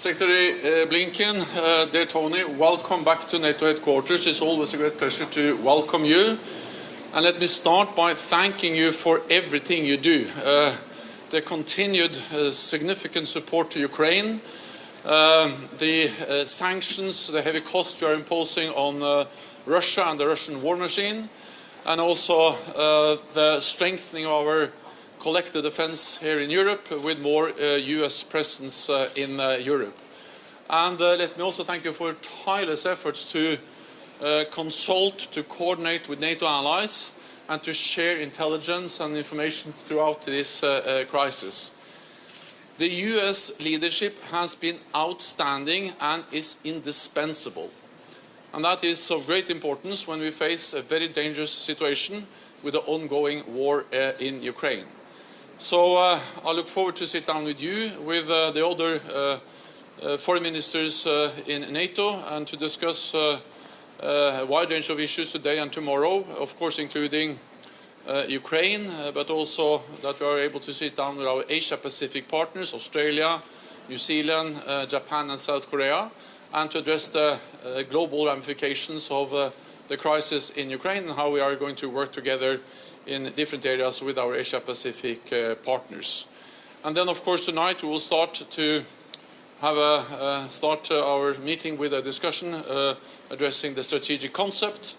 Secretary Blinken, dear Tony, welcome back to NATO headquarters. It's always a great pleasure to welcome you. And let me start by thanking you for everything you do. The continued significant support to Ukraine, the sanctions, the heavy costs you are imposing on Russia and the Russian war machine, and also the strengthening of our collective defense here in Europe with more US presence in Europe. And let me also thank you for your tireless efforts to consult, to coordinate with NATO allies, and to share intelligence and information throughout this crisis. The US leadership has been outstanding and is indispensable. And that is of great importance when we face a very dangerous situation with the ongoing war in Ukraine. So I look forward to sit down with you, with the other foreign ministers in NATO, and to discuss a wide range of issues today and tomorrow, of course including Ukraine, but also that we are able to sit down with our Asia-Pacific partners, Australia, New Zealand, Japan and South Korea, and to address the global ramifications of the crisis in Ukraine and how we are going to work together in different areas with our Asia-Pacific partners. And then, of course, tonight we will start to have our meeting with a discussion addressing the strategic concept,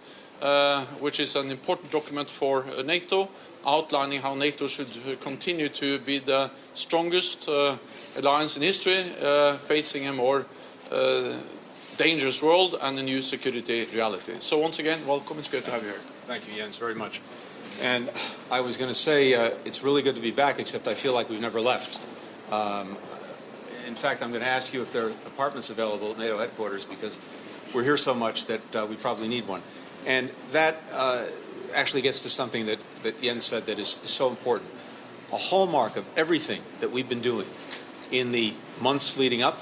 which is an important document for NATO, outlining how NATO should continue to be the strongest alliance in history, facing a more dangerous world and a new security reality. So once again, welcome. It's great to have you here. Thank you, Jens, very much. And I was going to say it's really good to be back, except I feel like we've never left. In fact, I'm going to ask you if there are apartments available at NATO headquarters, because we're here so much that we probably need one. And that actually gets to something that Jens said that is so important. A hallmark of everything that we've been doing in the months leading up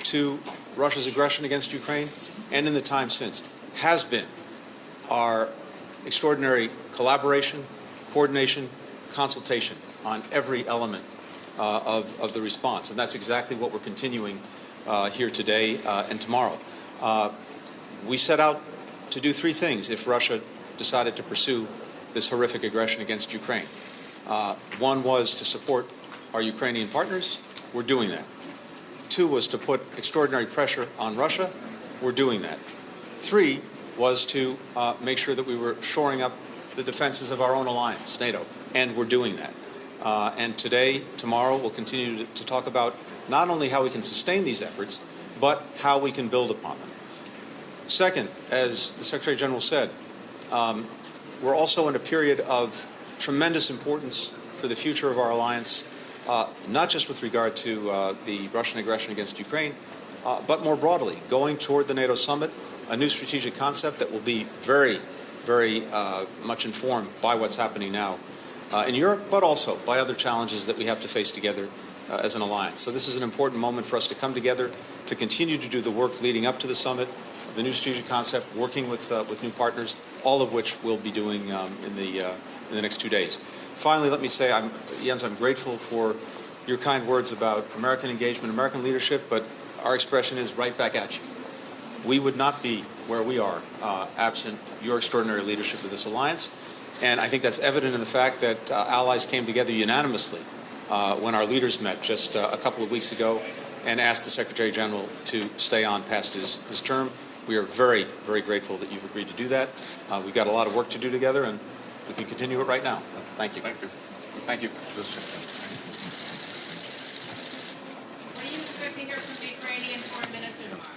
to Russia's aggression against Ukraine and in the time since has been our extraordinary collaboration, coordination, consultation on every element of the response. And that's exactly what we're continuing here today and tomorrow. We set out to do three things if Russia decided to pursue this horrific aggression against Ukraine. One was to support our Ukrainian partners. We're doing that. 2 was to put extraordinary pressure on Russia. We're doing that. 3 was to make sure that we were shoring up the defenses of our own alliance, NATO, and we're doing that. And today, tomorrow, we'll continue to talk about not only how we can sustain these efforts, but how we can build upon them. Second, as the Secretary General said, we're also in a period of tremendous importance for the future of our alliance, not just with regard to the Russian aggression against Ukraine, but more broadly, going toward the NATO summit, a new strategic concept that will be very, very much informed by what's happening now in Europe, but also by other challenges that we have to face together as an alliance. So this is an important moment for us to come together, to continue to do the work leading up to the summit, the new strategic concept, working with new partners, all of which we'll be doing in the next 2 days. Finally, let me say, Jens, I'm grateful for your kind words about American engagement, American leadership, but our expression is right back at you. We would not be where we are absent your extraordinary leadership of this alliance, and I think that's evident in the fact that allies came together unanimously when our leaders met just a couple of weeks ago and asked the Secretary General to stay on past his term. We are very, very grateful that you've agreed to do that. We've got a lot of work to do together, and we can continue it right now. Thank you. Thank you. Thank you. What do you expect to hear from the Ukrainian foreign minister tomorrow?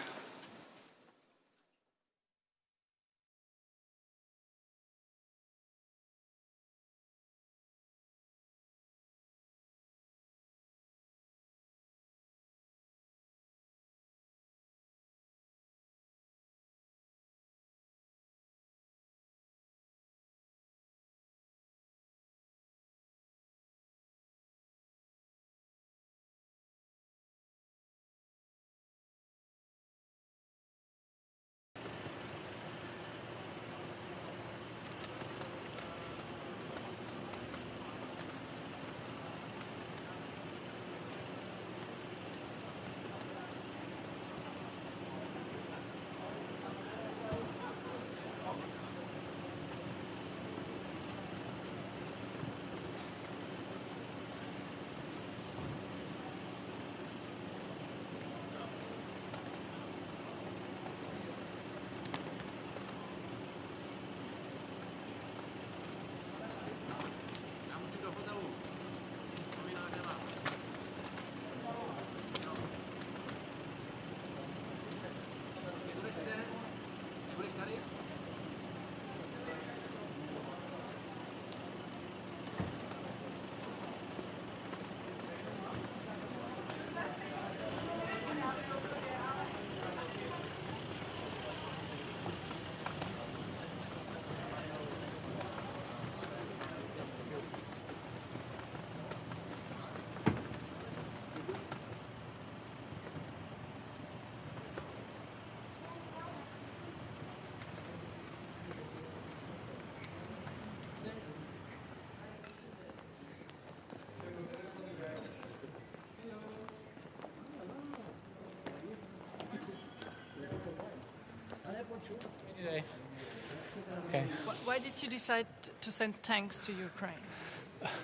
Okay. Why did you decide to send tanks to Ukraine?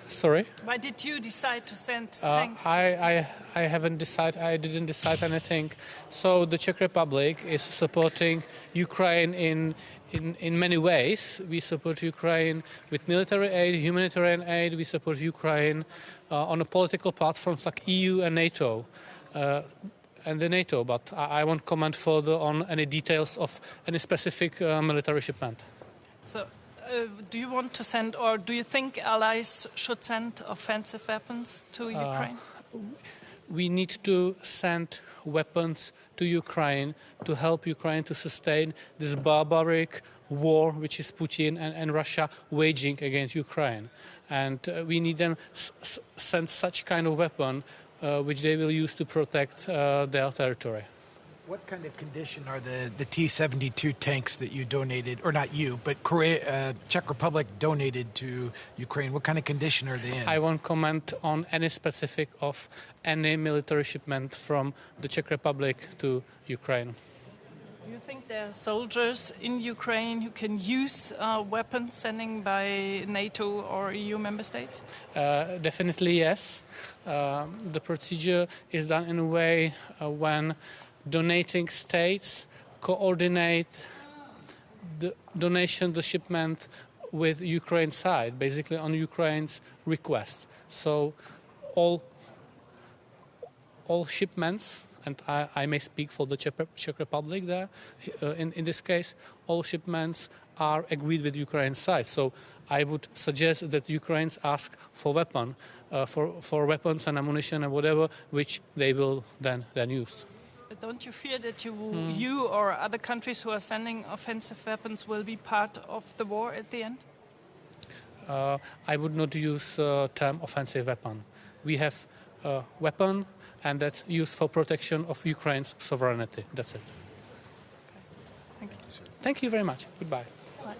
Sorry? Why did you decide to send tanks? I haven't decided. I didn't decide anything. So the Czech Republic is supporting Ukraine in many ways. We support Ukraine with military aid, humanitarian aid. We support Ukraine on a political platforms like EU and NATO. And the NATO, but I won't comment further on any details of any specific military shipment. So, do you want to send, or do you think allies should send offensive weapons to Ukraine? We need to send weapons to Ukraine to help Ukraine to sustain this barbaric war which is Putin and Russia waging against Ukraine. And we need them send such kind of weapon which they will use to protect their territory. What kind of condition are the T-72 tanks that you donated, or not you, but Czech Republic donated to Ukraine? What kind of condition are they in? I won't comment on any specific of any military shipment from the Czech Republic to Ukraine. Do you think there are soldiers in Ukraine who can use weapons sending by NATO or EU member states? Definitely yes. The procedure is done in a way when donating states coordinate the donation, the shipment with Ukraine side, basically on Ukraine's request. So all shipments, and I may speak for the Czech Republic there, in this case, all shipments are agreed with Ukraine side. So I would suggest that Ukrainians ask for for weapons and ammunition and whatever, which they will then use. But don't you fear that you or other countries who are sending offensive weapons will be part of the war at the end? I would not use term offensive weapon. We have a weapon, and that's used for protection of Ukraine's sovereignty. That's it. Thank you. Thank you very much. Goodbye. Bye.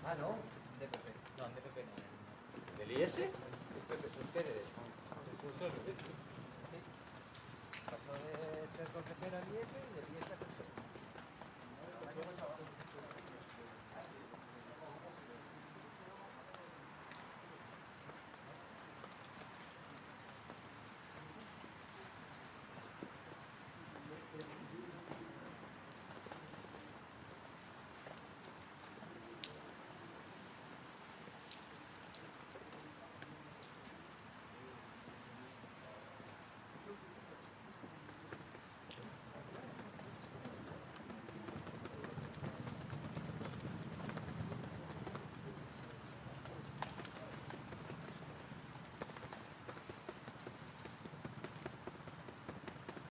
Ah, no, de PP. No, de PP no. ¿Del IS? Ustedes. Pasó de ser consejero al IS y del IS a consejero.